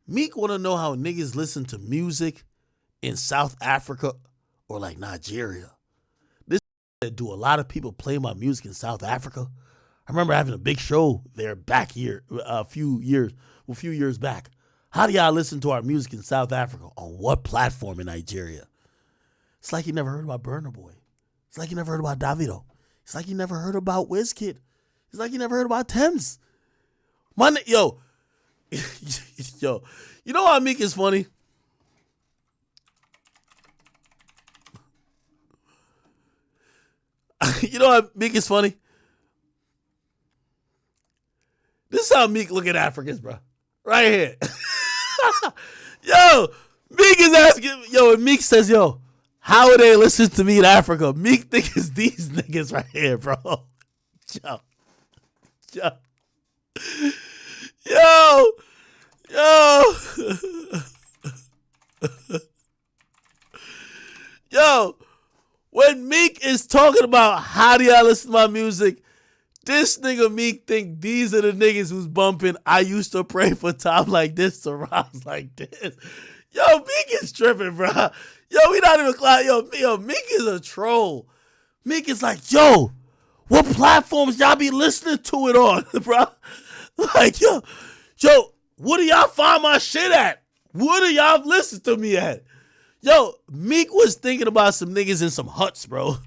Meek want to know how niggas listen to music in South Africa or like Nigeria. This do a lot of people play my music in South Africa. I remember having a big show there back here a few years back. How do y'all listen to our music in South Africa? On what platform in Nigeria? It's like you never heard about Burna Boy. It's like you never heard about Davido. It's like you never heard about Wizkid. It's like you never heard about Thames. Yo, yo, you know how Meek is funny? You know how Meek is funny? This is how Meek look at Africans, bro. Right here. Yo, Meek is asking, and Meek says, yo, how would they listen to me in Africa? Meek think it's these niggas right here, bro. Yo. Yo. Yo. Yo. Yo. When Meek is talking about how do y'all listen to my music, this nigga Meek think these are the niggas who's bumping I used to pray for time like this to rise like this. Yo, Meek is tripping, bro. Yo, we not even clown. Yo, Meek is a troll. Meek is like, yo, what platforms y'all be listening to it on, bro? Like, yo, what do y'all find my shit at? What do y'all listen to me at? Yo, Meek was thinking about some niggas in some huts, bro.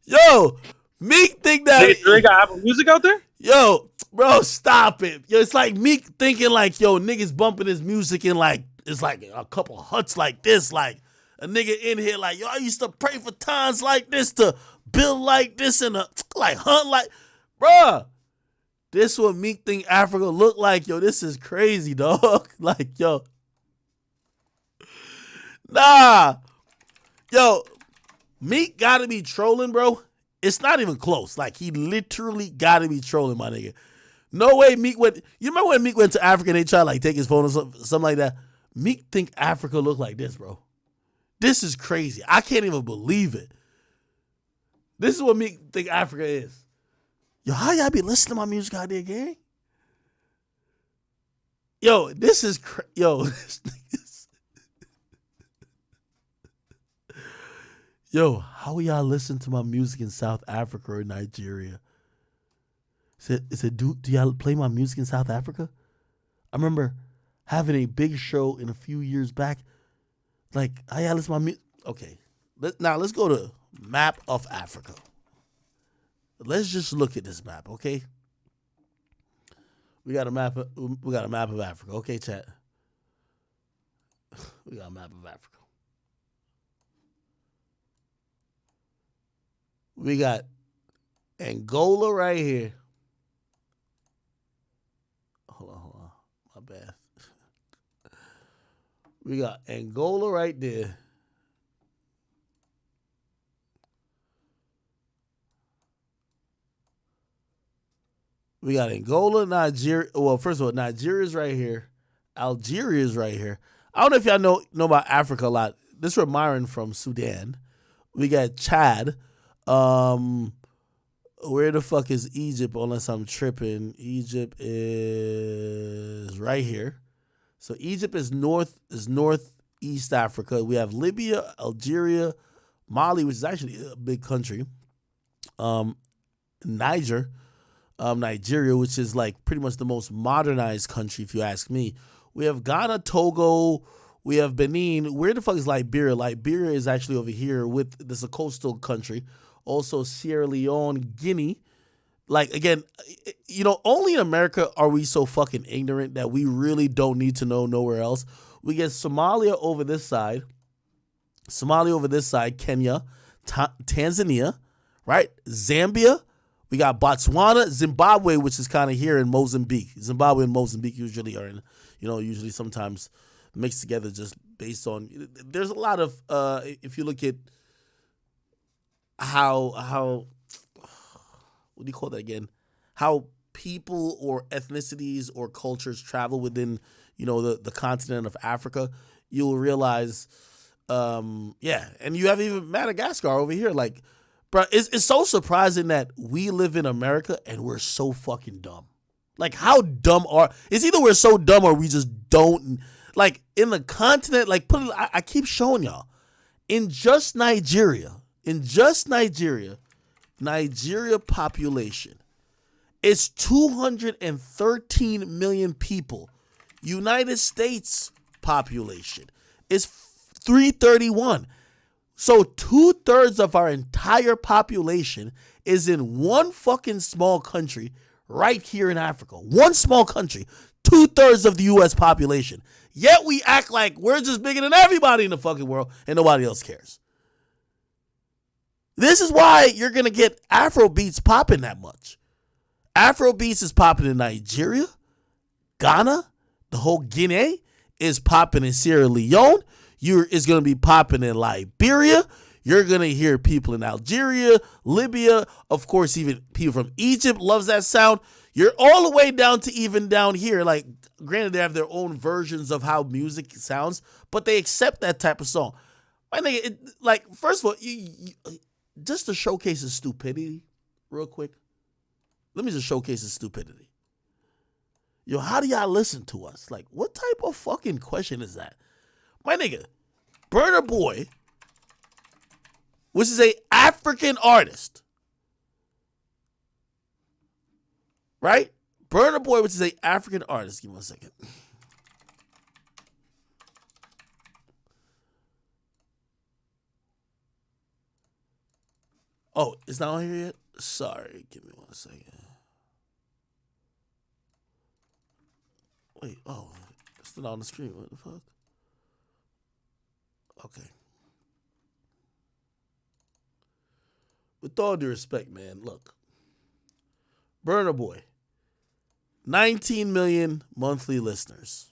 Yo, Meek think that they got Apple Music out there? Yo, bro, stop it. Yo, it's like Meek thinking like, yo, niggas bumping his music in like, it's like a couple huts like this, like a nigga in here like, yo, I used to pray for times like this to build like this and like hunt like, bruh. This what Meek think Africa look like, yo. This is crazy, dog. Like, yo. Nah. Yo, Meek gotta be trolling, bro. It's not even close. Like, he literally gotta be trolling, my nigga. No way Meek went. You remember when Meek went to Africa and they tried to like take his phone or something like that? Meek think Africa look like this, bro. This is crazy. I can't even believe it. This is what Meek think Africa is. Yo, how y'all be listening to my music out there, gang? Yo, this is yo, this nigga's. Yo, how y'all listen to my music in South Africa or Nigeria? Said, do y'all play my music in South Africa? I remember having a big show in a few years back. Like, how y'all listen to my music? Okay, now let's go to map of Africa. Let's just look at this map, okay? We got a map of Africa, okay, chat? We got a map of Africa. We got Angola right here. Hold on. My bad. We got Angola right there. We got Angola, Nigeria. Well, first of all, Nigeria's right here. Algeria's right here. I don't know if y'all know about Africa a lot. This is Myron from Sudan. We got Chad. Where the fuck is Egypt? Unless I'm tripping. Egypt is right here. So Egypt is northeast Africa. We have Libya, Algeria, Mali, which is actually a big country. Nigeria, which is like pretty much the most modernized country, if you ask me. We have Ghana, Togo. We have Benin. Where the fuck is Liberia? Liberia is actually over here this is a coastal country. Also Sierra Leone, Guinea. Like, again, only in America are we so fucking ignorant that we really don't need to know nowhere else. We get Somalia over this side. Kenya, Tanzania, right? Zambia. We got Botswana, Zimbabwe, which is kind of here in Mozambique. Zimbabwe and Mozambique usually are in, usually sometimes mixed together just based on, there's a lot of, if you look at how what do you call that again? How people or ethnicities or cultures travel within, the continent of Africa, you'll realize, and you have even Madagascar over here. Like, bro, it's so surprising that we live in America and we're so fucking dumb. Like, how dumb it's either we're so dumb or we just don't, like, in the continent, like, I keep showing y'all, in just Nigeria, Nigeria population is 213 million people. United States population is 331. So 2/3 of our entire population is in one fucking small country right here in Africa. One small country. 2/3 of the U.S. population. Yet we act like we're just bigger than everybody in the fucking world and nobody else cares. This is why you're going to get Afro beats popping that much. Afro beats is popping in Nigeria, Ghana, the whole Guinea is popping in Sierra Leone. It's going to be popping in Liberia. You're going to hear people in Algeria, Libya, of course, even people from Egypt loves that sound. You're all the way down to even down here. Like, granted, they have their own versions of how music sounds, but they accept that type of song. My nigga, like, first of all, just to showcase his stupidity real quick, let me just showcase his stupidity. Yo, how do y'all listen to us? Like, what type of fucking question is that? My nigga, Burna Boy, which is a African artist, right? Burna Boy, which is a African artist. Give me 1 second. Oh, it's not on here yet? Sorry, give me 1 second. Wait, oh, it's not on the screen. What the fuck? Okay. With all due respect, man, look. Burna Boy, 19 million monthly listeners.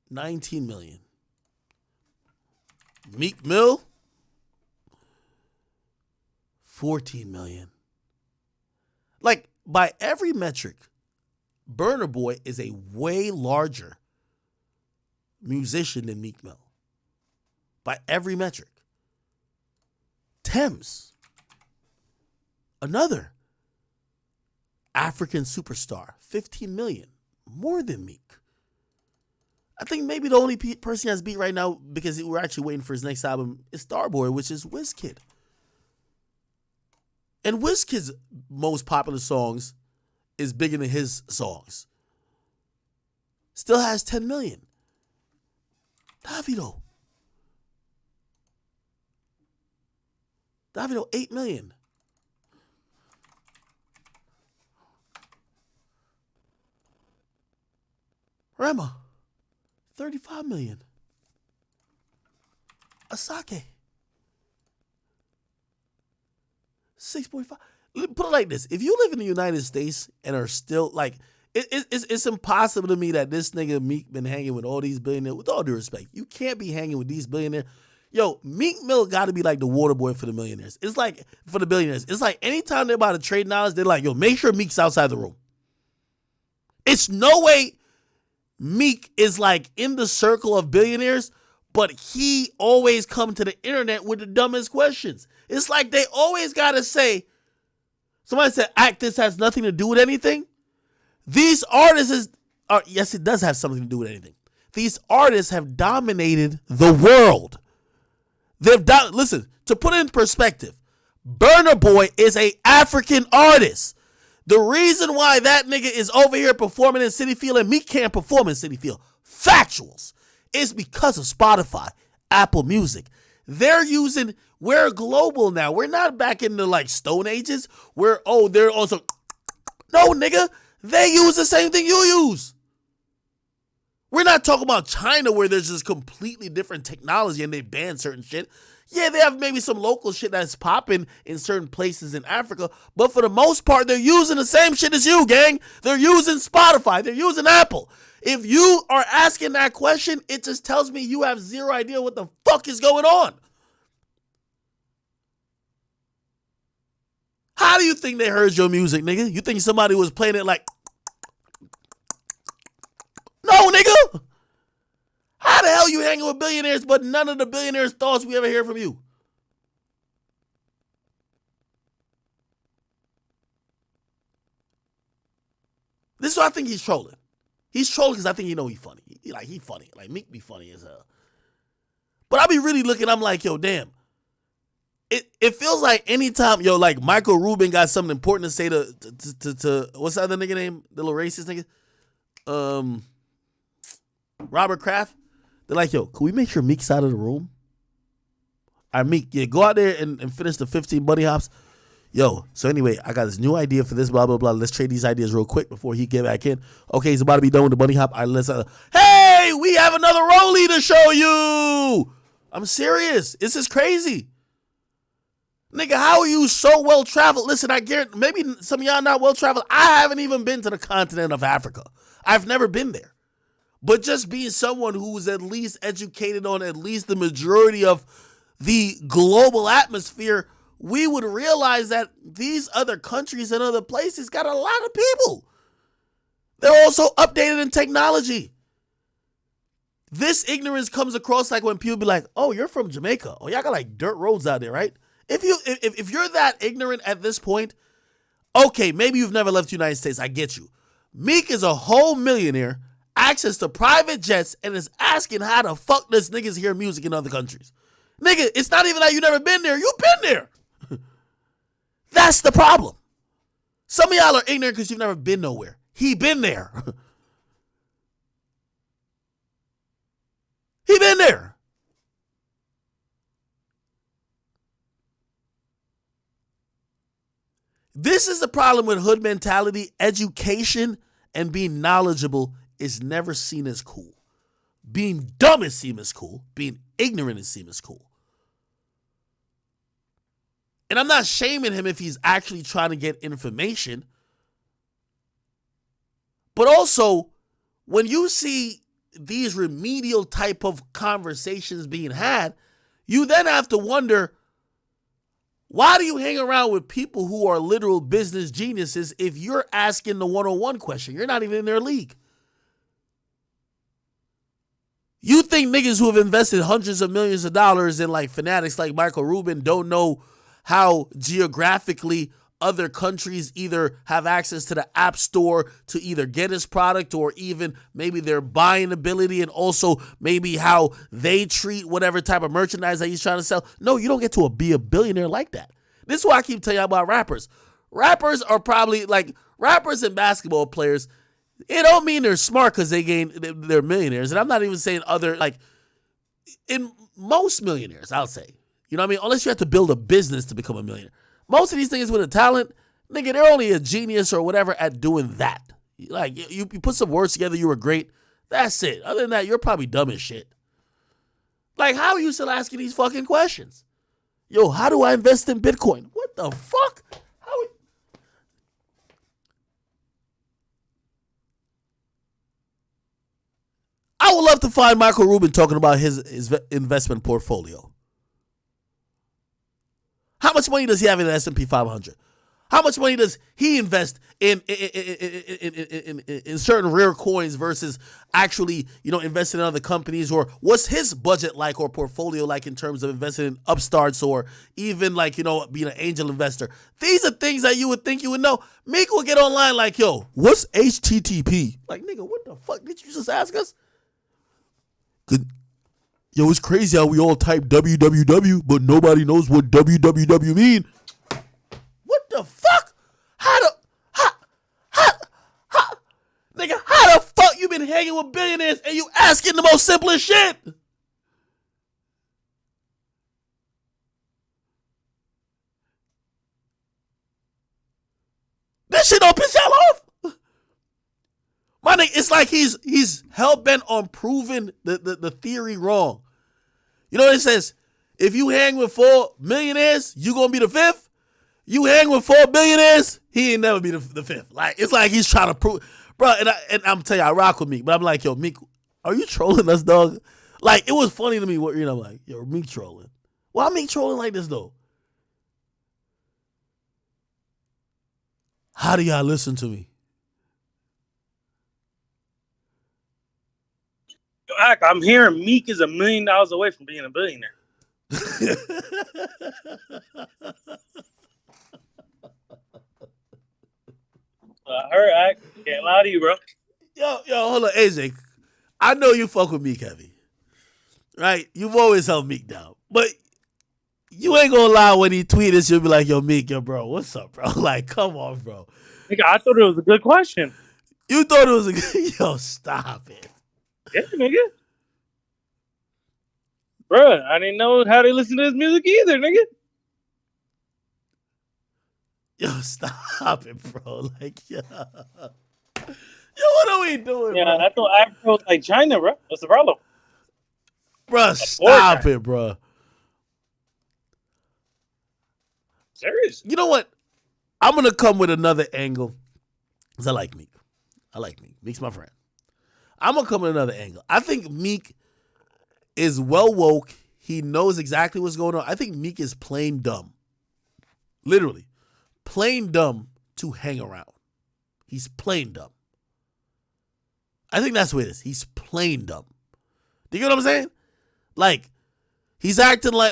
19 million. Meek Mill, 14 million. Like, by every metric, Burna Boy is a way larger musician than Meek Mill. By every metric. Thames, another African superstar, 15 million, more than Meek. I think maybe the only person he has beat right now, because we're actually waiting for his next album, is Starboy, which is Wizkid. And Wizkid's most popular songs is bigger than his songs. Still has 10 million. Davido, 8 million. Rema, 35 million. Asake, 6.5. Put it like this. If you live in the United States and are still, like, it's impossible to me that this nigga Meek been hanging with all these billionaires. With all due respect, you can't be hanging with these billionaires. Yo, Meek Mill got to be like the water boy for the millionaires. It's like, for the billionaires. It's like anytime they're about to trade knowledge, they're like, yo, make sure Meek's outside the room. It's no way Meek is like in the circle of billionaires, but he always come to the internet with the dumbest questions. It's like they always got to say, somebody said, this has nothing to do with anything. These artists yes, it does have something to do with anything. These artists have dominated the world. Listen, to put it in perspective, Burna Boy is a African artist. The reason why that nigga is over here performing in City Field and Meek can't perform in City Field, factuals, is because of Spotify, Apple Music. We're global now. We're not back in the like Stone Ages where, they're also, no nigga, they use the same thing you use. We're not talking about China where there's just completely different technology and they ban certain shit. Yeah, they have maybe some local shit that's popping in certain places in Africa, but for the most part, they're using the same shit as you, gang. They're using Spotify. They're using Apple. If you are asking that question, it just tells me you have zero idea what the fuck is going on. How do you think they heard your music, nigga? You think somebody was playing it like, no, nigga? How the hell you hanging with billionaires, but none of the billionaires' thoughts we ever hear from you? This is why I think he's trolling. He's trolling because I think he funny. He funny. Like Meek be funny as hell. But I be really looking. I'm like, yo, damn. It feels like anytime, yo, like Michael Rubin got something important to say to what's the other nigga name? The little racist nigga? Robert Kraft. They're like, yo, can we make sure Meek's out of the room? All right, Meek, yeah, go out there and finish the 15 bunny hops. Yo, so anyway, I got this new idea for this, blah, blah, blah. Let's trade these ideas real quick before he get back in. Okay, he's about to be done with the bunny hop. All right, let's, hey, we have another rollie to show you. I'm serious. This is crazy. Nigga, how are you so well traveled? Listen, I guarantee maybe some of y'all not well traveled. I haven't even been to the continent of Africa. I've never been there. But just being someone who's at least educated on at least the majority of the global atmosphere, we would realize that these other countries and other places got a lot of people. They're also updated in technology. This ignorance comes across like when people be like, oh, you're from Jamaica. Oh, y'all got like dirt roads out there, right? If you're that ignorant at this point, okay, maybe you've never left the United States. I get you. Meek is a whole millionaire, access to private jets, and is asking how the fuck does niggas hear music in other countries. Nigga, it's not even that you never been there. You've been there. That's the problem. Some of y'all are ignorant because you've never been nowhere. He been there. He been there. This is the problem with hood mentality. Education and being knowledgeable is never seen as cool. Being dumb is seen as cool. Being ignorant is seen as cool. And I'm not shaming him if he's actually trying to get information. But also, when you see these remedial type of conversations being had, you then have to wonder, why do you hang around with people who are literal business geniuses if you're asking the one-on-one question? You're not even in their league. You think niggas who have invested hundreds of millions of dollars in like fanatics like Michael Rubin don't know how geographically other countries either have access to the app store to either get his product or even maybe their buying ability and also maybe how they treat whatever type of merchandise that he's trying to sell? No, you don't get to be a billionaire like that. This is why I keep telling you about rappers. Rappers are probably like rappers and basketball players. It don't mean they're smart because they're millionaires. And I'm not even saying other, like in most millionaires, I'll say. You know what I mean? Unless you have to build a business to become a millionaire. Most of these things with a talent, nigga, they're only a genius or whatever at doing that. Like, you put some words together, you were great. That's it. Other than that, you're probably dumb as shit. Like, how are you still asking these fucking questions? Yo, how do I invest in Bitcoin? What the fuck? I would love to find Michael Rubin talking about his investment portfolio. How much money does he have in the S&P 500? How much money does he invest in certain rare coins versus actually, investing in other companies? Or what's his budget like or portfolio like in terms of investing in upstarts or even like, being an angel investor? These are things that you would think you would know. Meek will get online like, yo, what's HTTP? Like, nigga, what the fuck did you just ask us? Good. Yo, it's crazy how we all type www, but nobody knows what www mean. What the fuck? Nigga, how the fuck you been hanging with billionaires and you asking the most simplest shit? This shit don't piss y'all off. My nigga, it's like he's hell-bent on proving the theory wrong. You know what it says? If you hang with 4 millionaires, you gonna be the 5th. You hang with 4 billionaires, he ain't never be the 5th. Like, it's like he's trying to prove, bro. And I'm telling you, I rock with Meek, but I'm like, yo, Meek, are you trolling us, dog? Like, it was funny to me. What like, yo, Meek trolling. Why Meek trolling like this though? How do y'all listen to me? I'm hearing Meek is $1 million away from being a billionaire. I heard. I can't lie to you, bro. Yo, hold on, AJ. I know you fuck with Meek heavy, right? You've always held Meek down, but you ain't gonna lie when he tweeted, you'll be like, yo, Meek, yo, bro, what's up, bro? Like, come on, bro. Nigga, I thought it was a good question. You thought it was a good, yo, stop it. Yeah, nigga. Bruh, I didn't know how they listen to his music either, nigga. Yo, stop it, bro. Like, yo, what are we doing, Yeah, bro? I thought Africa was like China, bro. What's the problem? Bro, stop it, bro. Serious? You know what? I'm gonna come with another angle. Cause I like Meek. I like Meek. Meek's my friend. I'm gonna come with another angle. I think Meek is well woke. He knows exactly what's going on. I think Meek is plain dumb. Literally. Plain dumb to hang around. He's plain dumb. I think that's what it is. He's plain dumb. Do you get what I'm saying? Like, he's acting like,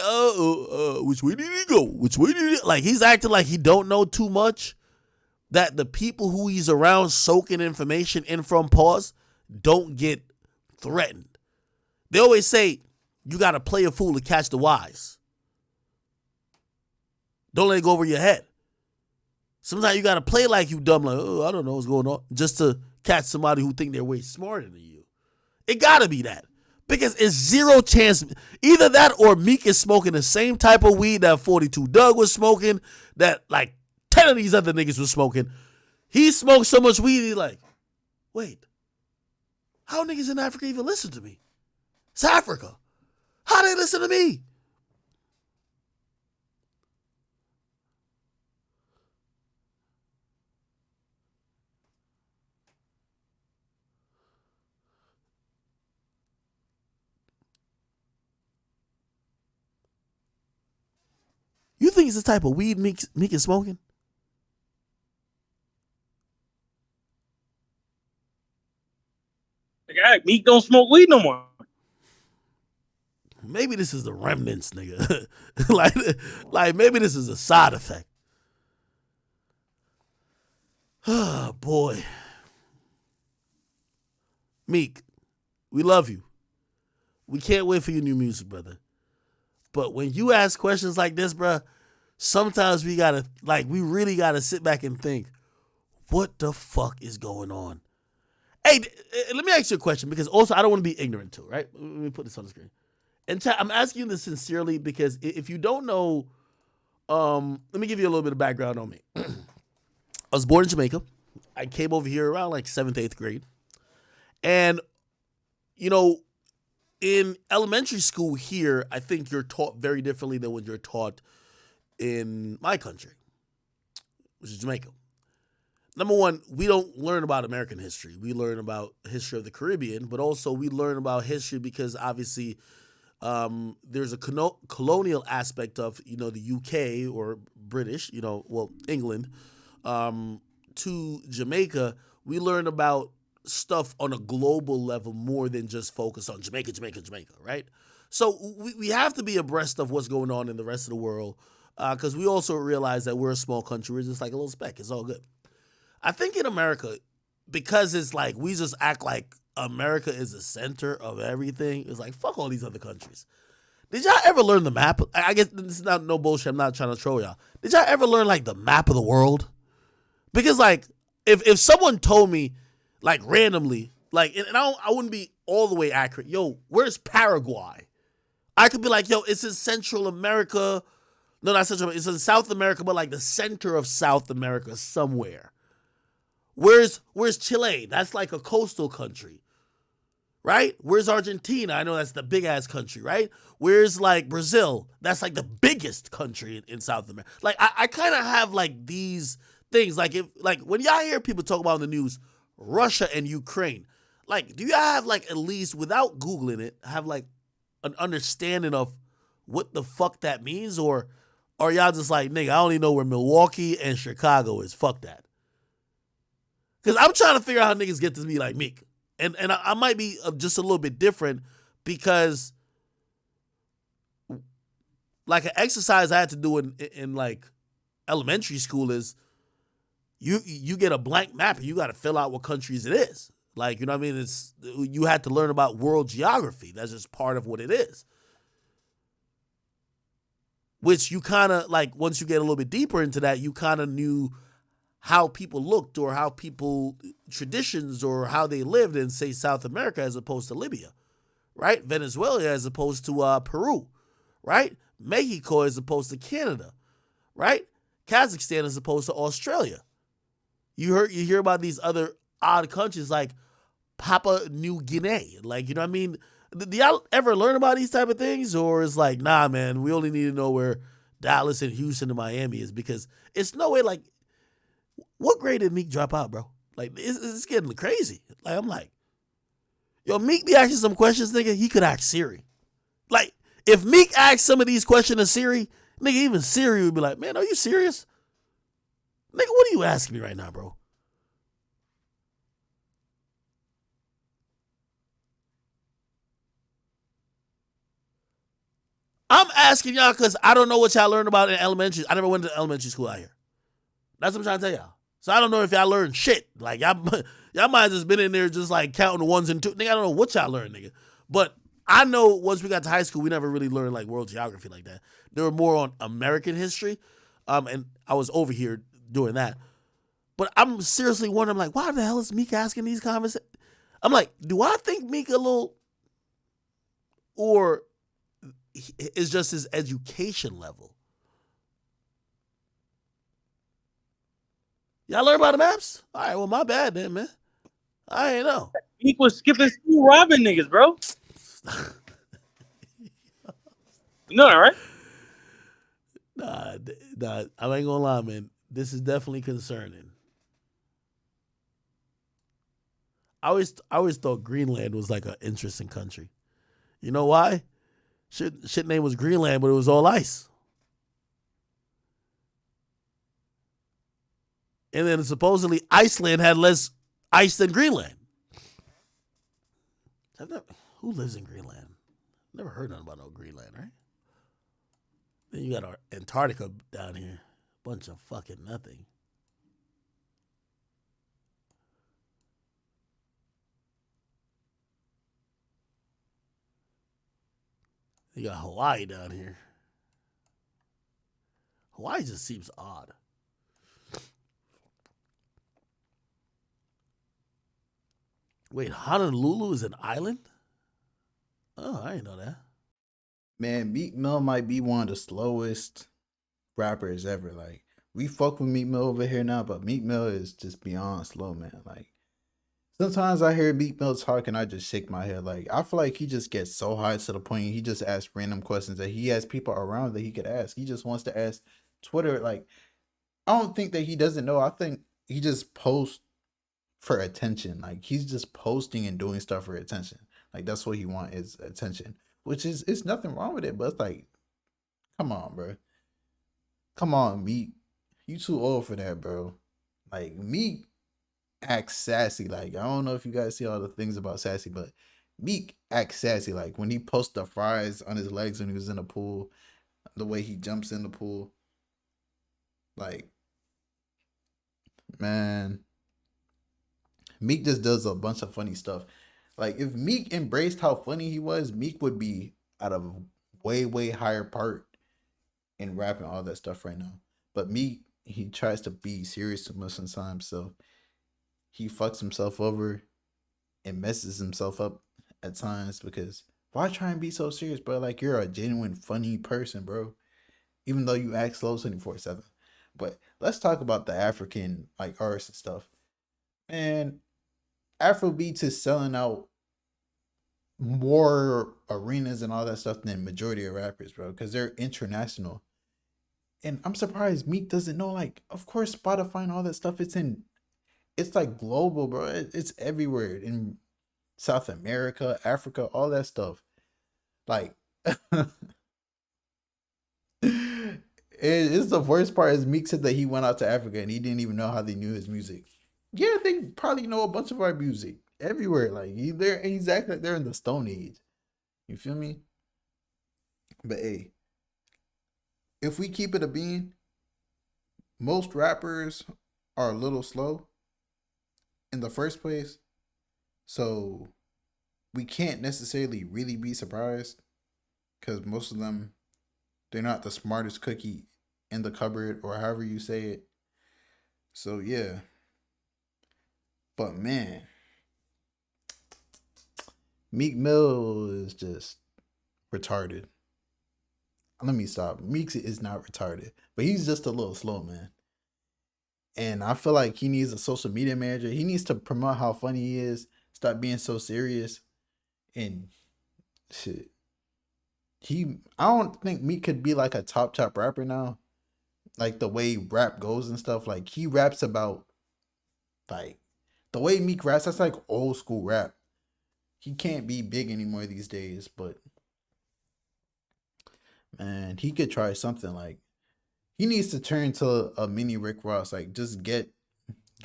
which way did he go? Which way did he? Like, he's acting like he don't know too much. That the people who he's around soaking information in from pause don't get threatened. They always say, you got to play a fool to catch the wise. Don't let it go over your head. Sometimes you got to play like you dumb, like, oh, I don't know what's going on, just to catch somebody who think they're way smarter than you. It got to be that. Because it's zero chance. Either that or Meek is smoking the same type of weed that 42 Doug was smoking, that like 10 of these other niggas was smoking. He smoked so much weed, he's like, wait, how niggas in Africa even listen to me? It's Africa. How they listen to me? You think it's the type of weed Meek is smoking? Nigga, Meek don't smoke weed no more. Maybe this is the remnants, nigga. like maybe this is a side effect. Oh, boy. Meek, we love you. We can't wait for your new music, brother. But when you ask questions like this, bro, sometimes we really gotta sit back and think, what the fuck is going on? Hey, let me ask you a question, because also I don't want to be ignorant too, right? Let me put this on the screen. And I'm asking you this sincerely because if you don't know, let me give you a little bit of background on me. I was born in Jamaica. I came over here around like 7th, 8th grade. And, you know, in elementary school here, I think you're taught very differently than what you're taught in my country, which is Jamaica. Number one, we don't learn about American history. We learn about history of the Caribbean, but also we learn about history because obviously there's a colonial aspect of, the UK or British, England, to Jamaica. We learn about stuff on a global level more than just focus on Jamaica, right? So we have to be abreast of what's going on in the rest of the world because we also realize that we're a small country. We're just like a little speck. It's all good. I think in America, because it's like we just act like America is the center of everything, it's like, fuck all these other countries. Did y'all ever learn the map? I guess this is not no bullshit. I'm not trying to troll y'all. Did y'all ever learn like the map of the world? Because like if someone told me like randomly, like, and I wouldn't be all the way accurate. Yo, where's Paraguay? I could be like, yo, it's in Central America. No, not Central. It's in South America, but like the center of South America somewhere. Where's Chile? That's like a coastal country, right? Where's Argentina? I know that's the big ass country, right? Where's like Brazil? That's like the biggest country in South America. Like I kind of have like these things. Like when y'all hear people talk about in the news, Russia and Ukraine, like do y'all have like at least without Googling it, have like an understanding of what the fuck that means, or are y'all just like, nigga, I only know where Milwaukee and Chicago is. Fuck that. Because I'm trying to figure out how niggas get to be like Meek. And I might be just a little bit different because like an exercise I had to do in like elementary school is You get a blank map and you got to fill out what countries it is. Like, you know what I mean? It's you had to learn about world geography. That's just part of what it is. Which you kind of like once you get a little bit deeper into that, you kind of knew how people looked or how people traditions or how they lived in say South America as opposed to Libya, right? Venezuela as opposed to Peru, right? Mexico as opposed to Canada, right? Kazakhstan as opposed to Australia. You hear about these other odd countries like Papua New Guinea, like you know what I mean? Do y'all ever learn about these type of things, or is like nah, man? We only need to know where Dallas and Houston and Miami is because it's no way. Like, what grade did Meek drop out, bro? Like, it's getting crazy. Like, I'm like, yo, Meek be asking some questions, nigga. He could ask Siri. Like, if Meek asked some of these questions to Siri, nigga, even Siri would be like, man, are you serious? Nigga, what are you asking me right now, bro? I'm asking y'all because I don't know what y'all learned about in elementary. I never went to elementary school out here. That's what I'm trying to tell y'all. So I don't know if y'all learned shit. Like y'all might have just been in there just like counting the ones and two. Nigga, I don't know what y'all learned, nigga. But I know once we got to high school, we never really learned like world geography like that. They were more on American history. And I was over here doing that. But I'm seriously wondering, like, why the hell is Meek asking these conversations? I'm like, do I think Meek a little, or is just his education level? Y'all learn about the maps? All right, well, my bad then, man. I ain't know. Meek was skipping school robbing niggas, bro. You know that, right? Nah, I ain't gonna lie, man. This is definitely concerning. I always thought Greenland was like an interesting country. You know why? Shit name was Greenland, but it was all ice. And then supposedly Iceland had less ice than Greenland. Never, who lives in Greenland? Never heard nothing about no Greenland, right? Then you got our Antarctica down here. Bunch of fucking nothing. You got Hawaii down here. Hawaii just seems odd. Wait, Honolulu is an island? Oh, I didn't know that. Man, Meek Mill might be one of the slowest rappers ever. Like, we fuck with Meek Mill over here now, but Meek Mill is just beyond slow, man. Like, sometimes I hear Meek Mill talk and I just shake my head. Like, I feel like he just gets so high to the point he just asks random questions that he has people around that he could ask. He just wants to ask Twitter. Like, I don't think that he doesn't know. I think he just posts for attention. Like, he's just posting and doing stuff for attention. Like, that's what he wants is attention. Which is it's nothing wrong with it, but it's like, come on, bro. Come on, Meek. You too old for that, bro. Like, Meek acts sassy. Like, I don't know if you guys see all the things about sassy, but Meek acts sassy. Like, when he posts the fries on his legs when he was in the pool, the way he jumps in the pool. Like, man, Meek just does a bunch of funny stuff. Like, if Meek embraced how funny he was, Meek would be at a way, way higher part in rapping all that stuff right now. But Meek, he tries to be serious too much sometimes, so he fucks himself over and messes himself up at times because why try and be so serious, bro? Like, you're a genuine funny person, bro. Even though you act slow 24/7. But let's talk about the African like artists and stuff. Man, Afrobeats is selling out more arenas and all that stuff than majority of rappers, bro, because they're international. And I'm surprised Meek doesn't know. Like, of course, Spotify and all that stuff. It's like global, bro. It's everywhere in South America, Africa, all that stuff. Like, it's the worst part is Meek said that he went out to Africa and he didn't even know how they knew his music. Yeah, they probably know a bunch of our music everywhere. Like, he's acting like they're in the Stone Age. You feel me? But hey, if we keep it a bean, most rappers are a little slow in the first place. So we can't necessarily really be surprised because most of them, they're not the smartest cookie in the cupboard or however you say it. So yeah. But man, Meek Mill is just retarded. Let me stop. Meek is not retarded, but he's just a little slow, man. And I feel like he needs a social media manager. He needs to promote how funny he is. Stop being so serious. And shit. I don't think Meek could be like a top rapper now. Like the way rap goes and stuff. Like he raps about like the way Meek raps, that's like old school rap. He can't be big anymore these days, but man, he could try something like he needs to turn to a mini Rick Ross. Like just get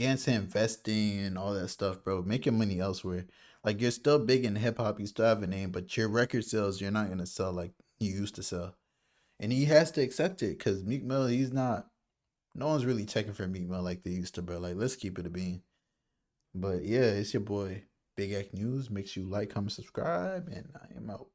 into investing and all that stuff, bro. Make your money elsewhere. Like you're still big in hip hop, you still have a name, but your record sales, you're not gonna sell like you used to sell. And he has to accept it because Meek Mill, he's not. No one's really checking for Meek Mill like they used to, bro. Like let's keep it a bean. But yeah, it's your boy Big Act News. Make sure you like, comment, subscribe, and I am out.